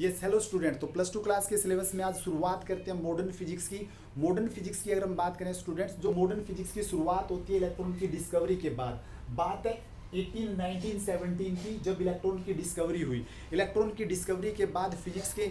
Yes hello student, तो plus two class के syllabus में आज शुरुआत करते हैं मॉडर्न फिजिक्स की। मॉडर्न फिजिक्स की अगर हम बात करें स्टूडेंट्स, जो मॉडर्न फिजिक्स की शुरुआत होती है इलेक्ट्रॉन की डिस्कवरी के बाद। बात है 1917 की, जब इलेक्ट्रॉन की डिस्कवरी हुई। इलेक्ट्रॉन की डिस्कवरी के बाद फिजिक्स के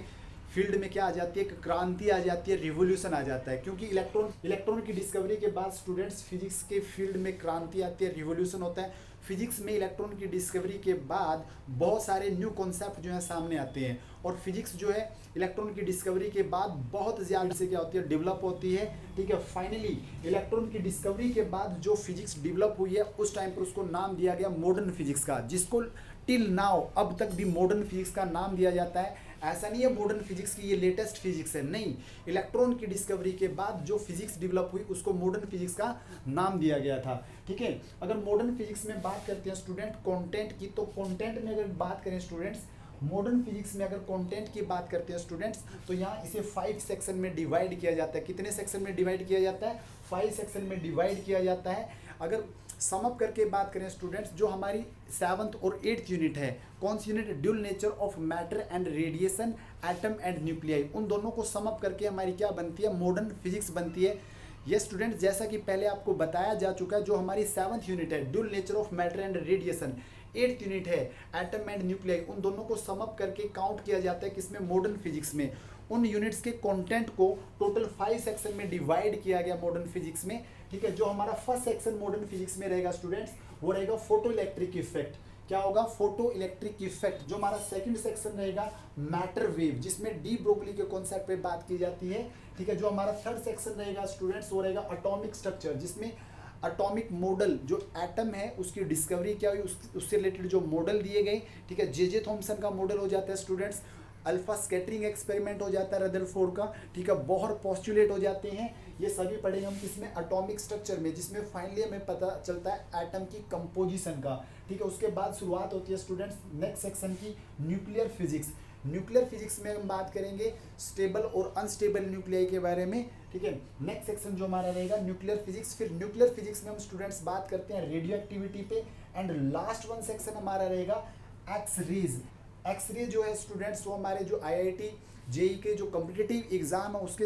फील्ड में क्या आ जाती है, एक क्रांति आ जाती है, रिवोल्यूशन आ जाता है। क्योंकि इलेक्ट्रॉन की डिस्कवरी के बाद स्टूडेंट्स फिजिक्स के फील्ड में क्रांति आती है, रिवोल्यूशन होता है। फिजिक्स में इलेक्ट्रॉन की डिस्कवरी के बाद बहुत सारे न्यू कॉन्सेप्ट जो है सामने आते हैं, और फिजिक्स जो है इलेक्ट्रॉन की डिस्कवरी के बाद बहुत ज़्यादा से क्या होती है, डेवलप होती है। ठीक है, फाइनली इलेक्ट्रॉन की डिस्कवरी के बाद जो फिजिक्स डेवलप हुई है उस टाइम पर उसको नाम दिया गया मॉडर्न फिजिक्स का, जिसको टिल नाउ अब तक भी मॉडर्न फिजिक्स का नाम दिया जाता है। ऐसा नहीं है मॉडर्न फिजिक्स की ये लेटेस्ट फिजिक्स है, नहीं। इलेक्ट्रॉन की डिस्कवरी के बाद जो फिजिक्स डेवलप हुई उसको मॉडर्न फिजिक्स का नाम दिया गया था। ठीक है, अगर मॉडर्न फिजिक्स में बात करते हैं स्टूडेंट कंटेंट की, तो कंटेंट में अगर बात करें स्टूडेंट्स, मॉडर्न फिजिक्स में अगर कंटेंट की बात करते हैं स्टूडेंट्स, तो यहाँ इसे 5 सेक्शन में डिवाइड किया जाता है। कितने सेक्शन में डिवाइड किया जाता है? 5 सेक्शन में डिवाइड किया जाता है। अगर समअप करके बात करें स्टूडेंट्स, जो हमारी 7th और 8th यूनिट है, कौन सी unit? Dual nature of matter and radiation, atom and nuclei. उन दोनों को समअप करके हमारी क्या बनती है? मॉडर्न फिजिक्स बनती है। ये स्टूडेंट्स, जैसा कि पहले आपको बताया जा चुका है, जो हमारी 7th यूनिट है dual nature of matter and radiation, 8th unit है एटम एंड न्यूक्लियाई, उन दोनों को समअप करके काउंट किया जाता है किसमें? मॉडर्न फिजिक्स में। उन यूनिट्स के कंटेंट को टोटल 5 सेक्शन में डिवाइड किया गया मॉडर्न फिजिक्स में। ठीक है, जो हमारा फर्स्ट सेक्शन मॉडर्न फिजिक्स में रहेगा स्टूडेंट्स, वो रहेगा फोटो इलेक्ट्रिक इफेक्ट। क्या होगा? Photo electric effect. जो हमारा सेकंड सेक्शन रहेगा मैटर वेव, जिसमें डी ब्रोगली के कॉन्सेप्ट पे बात की जाती है। ठीक है, जो हमारा थर्ड सेक्शन रहेगा स्टूडेंट्स, वो रहेगा एटॉमिक स्ट्रक्चर, जिसमें एटॉमिक मॉडल, जो एटम है उसकी डिस्कवरी क्या हुई, उससे रिलेटेड जो मॉडल दिए गए। ठीक है, जे थॉमसन का मॉडल हो जाता है स्टूडेंट्स, अल्फा स्कैटरिंग एक्सपेरिमेंट हो जाता है रदरफोर्ड का। ठीक है, बोहर पोस्टुलेट हो जाते हैं। ये सभी पढ़ेंगे हम किसमें? एटॉमिक स्ट्रक्चर में, जिसमें फाइनली हमें पता चलता है एटम की कंपोजिशन का। ठीक है, उसके बाद शुरुआत होती है स्टूडेंट्स नेक्स्ट सेक्शन की, न्यूक्लियर फिजिक्स। न्यूक्लियर फिजिक्स में हम बात करेंगे स्टेबल और अनस्टेबल न्यूक्लियाई के बारे में। ठीक है, नेक्स्ट सेक्शन जो हमारा रहेगा न्यूक्लियर फिजिक्स। फिर न्यूक्लियर फिजिक्स में हम स्टूडेंट्स बात करते हैं रेडियो एक्टिविटी पे, एंड लास्ट वन सेक्शन हमारा रहेगा एक्स रेज। एक्सरे जो है स्टूडेंट्स, वो हमारे जो आईआईटी जेई के जो कॉम्पिटिटिव एग्जाम है उसके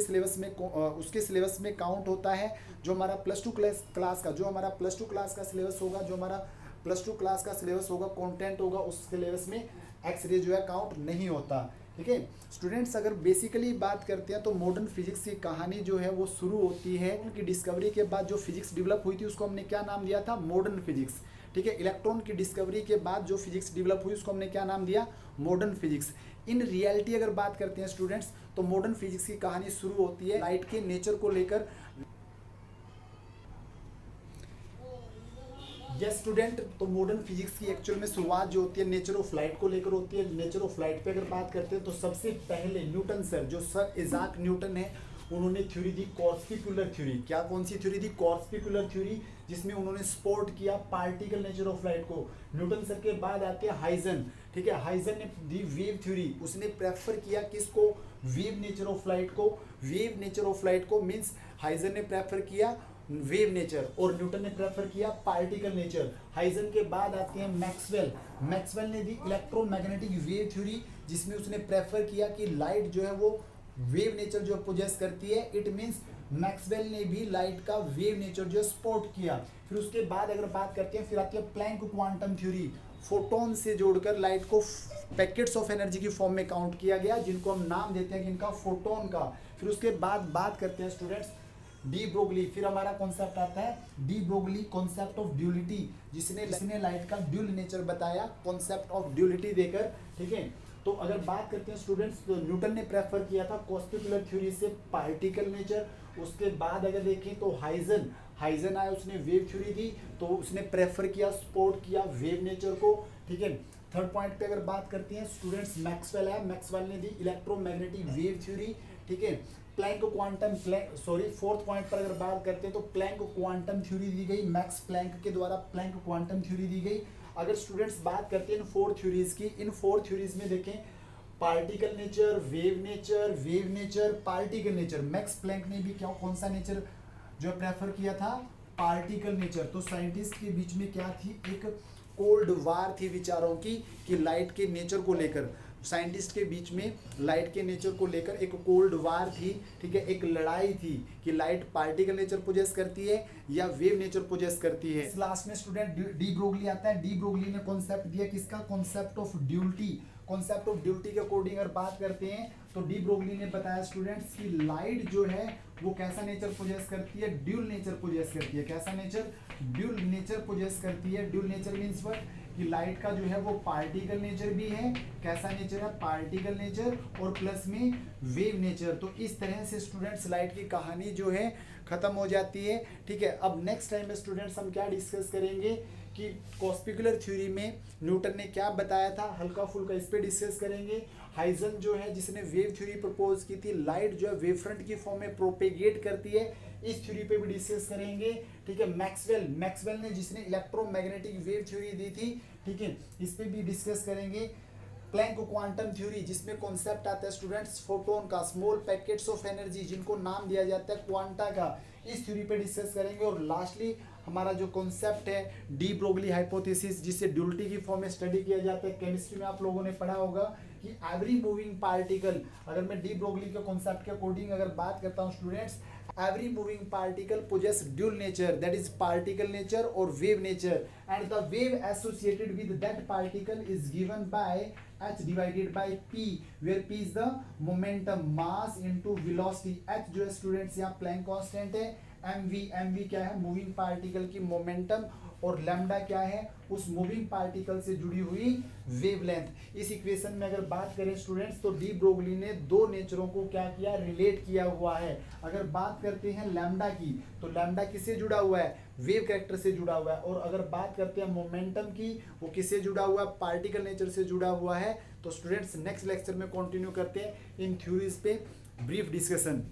सिलेबस में काउंट होता है। जो हमारा प्लस टू क्लास का सिलेबस होगा, जो हमारा प्लस टू क्लास का सिलेबस होगा, कंटेंट होगा, उस सिलेबस में एक्सरे जो है काउंट नहीं होता। ठीक है स्टूडेंट्स, अगर बेसिकली बात करते हैं तो मॉडर्न फिजिक्स की कहानी जो है वो शुरू होती है उनकी डिस्कवरी के बाद। जो फिजिक्स डेवलप हुई थी उसको हमने क्या नाम दिया था? Modern physics. ठीक है, इलेक्ट्रॉन की डिस्कवरी के बाद जो फिजिक्स डेवलप हुई उसको हमने क्या नाम दिया? Modern physics. इन रियलिटी अगर बात करते हैं स्टूडेंट्स, तो मॉडर्न फिजिक्स की कहानी शुरू होती है लाइट के नेचर को लेकर। यस स्टूडेंट, तो मॉडर्न फिजिक्स की एक्चुअल में शुरुआत जो होती है नेचर ऑफ लाइट को लेकर होती है। नेचर ऑफ लाइट पे अगर बात करते हैं तो सबसे पहले न्यूटन सर, जो सर इजाक न्यूटन है, उन्होंने थ्योरी दी कॉस्पिकुलर थ्योरी। क्या कौन सी थ्योरी दी? कॉस्पिकुलर थ्योरी, जिसमें उन्होंने सपोर्ट किया पार्टिकल नेचर ऑफ लाइट को। न्यूटन सर के बाद आते हैं हाइजन। ठीक है, हाइजन ने दी वेव थ्योरी, उसने प्रेफर किया किसको? वेव नेचर ऑफ लाइट को। वेव नेचर ऑफ लाइट को मीन्स हाइजन ने प्रेफर किया वेव नेचर और न्यूटन ने प्रेफर किया पार्टिकल नेचर। हाइजन के बाद आते हैं मैक्सवेल। मैक्सवेल ने दी इलेक्ट्रोमैग्नेटिक वेव थ्योरी, जिसमें उसने प्रेफर किया कि लाइट जो है वो वेव नेचर जो पोजेस करती है। इट मीन्स मैक्सवेल ने भी लाइट का वेव नेचर जो सपोर्ट किया। फिर उसके बाद अगर बात करते हैं, फिर आती है प्लैंक क्वांटम थ्योरी। फोटोन से जोड़कर लाइट को पैकेट्स ऑफ एनर्जी की फॉर्म में काउंट किया गया, जिनको हम नाम देते हैं कि इनका फोटोन का। फिर उसके बाद बात करते हैं स्टूडेंट्स डी ब्रोगली। फिर हमारा कॉन्सेप्ट आता है de Broglie concept of duality, जिसने लाइट का ड्यूल नेचर बताया कॉन्सेप्ट ऑफ ड्यूलिटी देकर। ठीक है, तो अगर बात करते हैं स्टूडेंट्स, तो न्यूटन ने प्रेफर किया था कॉस्पिकुलर थ्योरी से पार्टिकल नेचर। उसके बाद अगर देखें तो हाइजन आया, उसने वेव थ्योरी दी, तो उसने प्रेफर किया, सपोर्ट किया वेव नेचर को। ठीक है, थर्ड पॉइंट पे अगर बात करते हैं स्टूडेंट्स, मैक्सवेल है, मैक्सवेल ने दी इलेक्ट्रोमैग्नेटिक वेव थ्योरी। ठीक है, फोर्थ पॉइंट पर अगर बात करते हैं तो प्लैंक क्वांटम थ्योरी दी गई, मैक्स प्लैंक के द्वारा प्लैंक क्वांटम थ्योरी दी गई। अगर स्टूडेंट्स बात करते हैं इन 4 थ्योरीज की, इन 4 थ्योरीज में देखें particle nature, wave nature, particle nature. Max Planck ने भी कौन सा नेचर जो प्रेफर किया था? Particle nature. तो साइंटिस्ट के बीच में क्या थी? एक कोल्ड वार थी विचारों की, कि लाइट के नेचर को लेकर। साइंटिस्ट के बीच में लाइट के नेचर को लेकर एक कोल्ड वार थी, ठीक है, एक लड़ाई थी कि लाइट पार्टिकल नेचर पोजेस करती है या वेव नेचर पोजेस करती है। लास्ट में स्टूडेंट डी ब्रोगली आता है। डी ब्रोगली ने कॉन्सेप्ट दिया किसका, concept of duty. Concept of duty के अकॉर्डिंग अगर बात करते हैं तो डी ब्रोगली ने बताया स्टूडेंट्स कि लाइट जो है वो कैसा नेचर पोजेस करती है, ड्यूल नेचर पोजेस करती है। कैसा नेचर, ड्यूल नेचर पोजेस करती है। ड्यूल नेचर मींस व्हाट, कि लाइट का जो है वो पार्टिकल नेचर भी है। कैसा नेचर है, पार्टिकल नेचर, और प्लस में वेव नेचर। तो इस तरह से स्टूडेंट्स लाइट की कहानी जो है खत्म हो जाती है, ठीक है। अब नेक्स्ट टाइम में स्टूडेंट्स हम क्या डिस्कस करेंगे कि कॉस्पिकुलर थ्योरी में न्यूटन ने क्या बताया था, हल्का फुल्का इस पे डिस्कस करेंगे। हाइजन जो है जिसने वेव थ्योरी प्रपोज की थी, लाइट जो है वेव फ्रंट की फॉर्म में प्रोपेगेट करती है, इस थ्योरी पे भी डिस्कस करेंगे, ठीक है। मैक्सवेल ने जिसने इलेक्ट्रोमैग्नेटिक वेव थ्योरी दी थी, ठीक है, इस पे भी डिस्कस करेंगे। प्लैंक क्वांटम थ्योरी जिसमें कॉन्सेप्ट आता है स्टूडेंट्स फोटोन का, स्मॉल पैकेट्स ऑफ एनर्जी जिनको नाम दिया जाता है क्वांटा का, इस थ्योरी पे डिस्कस करेंगे। और लास्टली हमारा जो कॉन्सेप्ट है डी ब्रोगली हाइपोथेसिस, जिससे ड्यूलिटी की फॉर्म में स्टडी किया जाता है। केमिस्ट्री में आप लोगों ने पढ़ा होगा कि एवरी मूविंग पार्टिकल, अगर मैं डी ब्रोगली के कॉन्सेप्ट के अकॉर्डिंग अगर बात करता हूँ students, every moving particle possess dual nature, that is particle nature or wave nature, and the wave associated with that particle is given by h divided by p, where p is the momentum, mass into velocity। h जो है students यहाँ Planck constant है। mv क्या है, moving particle की momentum, और lambda क्या है, उस मूविंग पार्टिकल से जुड़ी हुई वेवलेंथ। इस इक्वेशन में अगर बात करें स्टूडेंट्स तो डी ब्रोगली ने दो नेचरों को क्या किया, रिलेट किया हुआ है। अगर बात करते हैं लैम्डा की तो लैम्डा किससे जुड़ा हुआ है, वेव कैरेक्टर से जुड़ा हुआ है। और अगर बात करते हैं मोमेंटम की, वो किससे जुड़ा हुआ है, पार्टिकल नेचर से जुड़ा हुआ है। तो स्टूडेंट्स नेक्स्ट लेक्चर में कंटिन्यू करते हैं इन थ्योरीज पे ब्रीफ डिस्कशन।